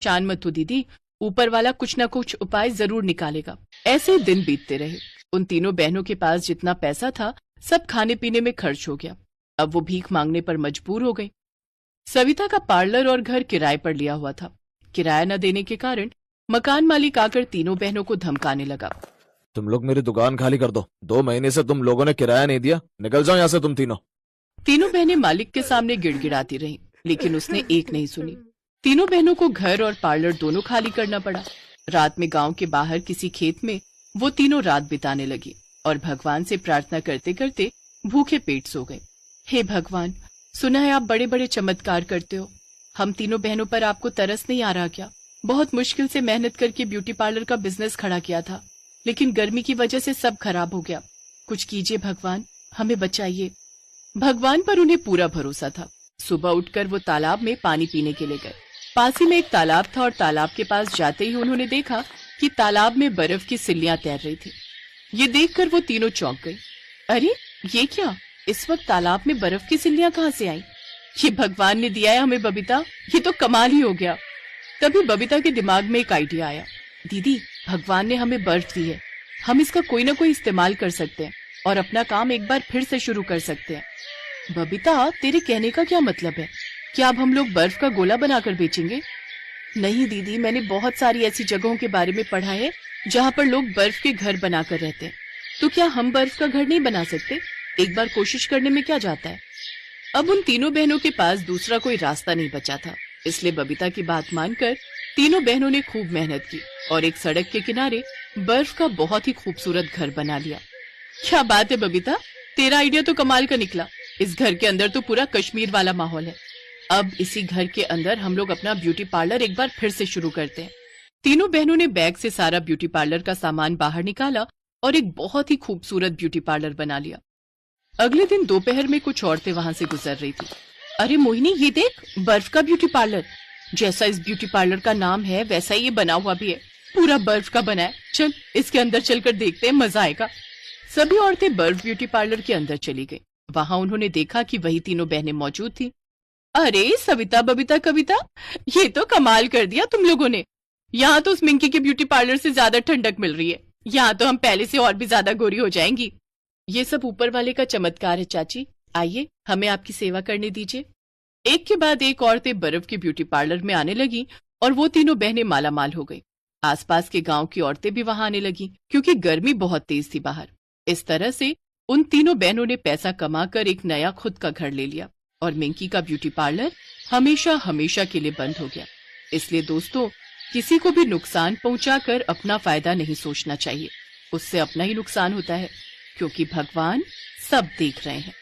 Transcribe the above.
परेशान मत हो दीदी, ऊपर वाला कुछ ना कुछ उपाय जरूर निकालेगा। ऐसे दिन बीतते रहे। उन तीनों बहनों के पास जितना पैसा था सब खाने पीने में खर्च हो गया। अब वो भीख मांगने पर मजबूर हो गई। सविता का पार्लर और घर किराए पर लिया हुआ था। किराया न देने के कारण मकान मालिक आकर तीनों बहनों को धमकाने लगा। तुम लोग मेरी दुकान खाली कर दो, 2 महीने से तुम लोगों ने किराया नहीं दिया, निकल जाओ यहाँ से तुम तीनों। तीनों बहनें मालिक के सामने गिड़गिड़ाती रहीं, लेकिन उसने एक नहीं सुनी। तीनों बहनों को घर और पार्लर दोनों खाली करना पड़ा। रात में गांव के बाहर किसी खेत में वो तीनों रात बिताने लगी और भगवान से प्रार्थना करते करते भूखे पेट सो गए। हे भगवान, सुना है आप बड़े बड़े चमत्कार करते हो। हम तीनों बहनों पर आपको तरस नहीं आ रहा क्या? बहुत मुश्किल से मेहनत करके ब्यूटी पार्लर का बिजनेस खड़ा किया था, लेकिन गर्मी की वजह से सब खराब हो गया। कुछ कीजिए भगवान, हमें बचाइए। भगवान पर उन्हें पूरा भरोसा था। सुबह उठकर वो तालाब में पानी पीने के लिए गए। पास ही में एक तालाब था और तालाब के पास जाते ही उन्होंने देखा कि तालाब में बर्फ की सिल्लियां तैर रही थी। ये देखकर वो तीनों चौंक गए। अरे ये क्या, इस वक्त तालाब में बर्फ की सिल्लियां कहाँ से आई? ये भगवान ने दिया है हमें बबीता, ये तो कमाल ही हो गया। तभी बबीता के दिमाग में एक आइडिया आया। दीदी, भगवान ने हमें बर्फ दी है, हम इसका कोई ना कोई इस्तेमाल कर सकते हैं और अपना काम एक बार फिर से शुरू कर सकते हैं। बबीता, तेरे कहने का क्या मतलब है? क्या अब हम लोग बर्फ का गोला बनाकर बेचेंगे? नहीं दीदी, मैंने बहुत सारी ऐसी जगहों के बारे में पढ़ा है जहाँ पर लोग बर्फ के घर बनाकर रहते हैं। तो क्या हम बर्फ का घर नहीं बना सकते? एक बार कोशिश करने में क्या जाता है? अब उन तीनों बहनों के पास दूसरा कोई रास्ता नहीं बचा था, इसलिए बबीता की बात मानकर तीनों बहनों ने खूब मेहनत की और एक सड़क के किनारे बर्फ का बहुत ही खूबसूरत घर बना लिया। क्या बात है बबीता, तेरा आइडिया तो कमाल का निकला। इस घर के अंदर तो पूरा कश्मीर वाला माहौल है। अब इसी घर के अंदर हम लोग अपना ब्यूटी पार्लर एक बार फिर से शुरू करते हैं। तीनों बहनों ने बैग से सारा ब्यूटी पार्लर का सामान बाहर निकाला और एक बहुत ही खूबसूरत ब्यूटी पार्लर बना लिया। अगले दिन दोपहर में कुछ औरतें वहां से गुजर रही थी। अरे मोहिनी, ये देख, बर्फ का ब्यूटी पार्लर। जैसा इस ब्यूटी पार्लर का नाम है वैसा ही ये बना हुआ भी है, पूरा बर्फ का बना है। चल इसके अंदर चलकर देखते हैं, मजा आएगा। सभी औरतें बर्फ ब्यूटी पार्लर के अंदर चली गई। वहां उन्होंने देखा कि वही तीनों बहनें मौजूद थी। अरे सविता, बबीता, कविता, ये तो कमाल कर दिया तुम लोगों ने। यहाँ तो उस मिंकी के ब्यूटी पार्लर से ज्यादा ठंडक मिल रही है। यहाँ तो हम पहले से और भी ज्यादा गोरी हो जाएंगी। ये सब ऊपर वाले का चमत्कार है चाची, आइए हमें आपकी सेवा करने दीजिए। एक के बाद एक औरतें बर्फ के ब्यूटी पार्लर में आने लगी और वो तीनों बहनें माला माल हो गई। आसपास के गांव की औरतें भी वहां आने लगी क्योंकि गर्मी बहुत तेज थी बाहर। इस तरह से उन तीनों बहनों ने पैसा कमाकर एक नया खुद का घर ले लिया और मिंकी का ब्यूटी पार्लर हमेशा हमेशा के लिए बंद हो गया। इसलिए दोस्तों, किसी को भी नुकसान पहुंचाकर अपना फायदा नहीं सोचना चाहिए, उससे अपना ही नुकसान होता है, क्योंकि भगवान सब देख रहे हैं।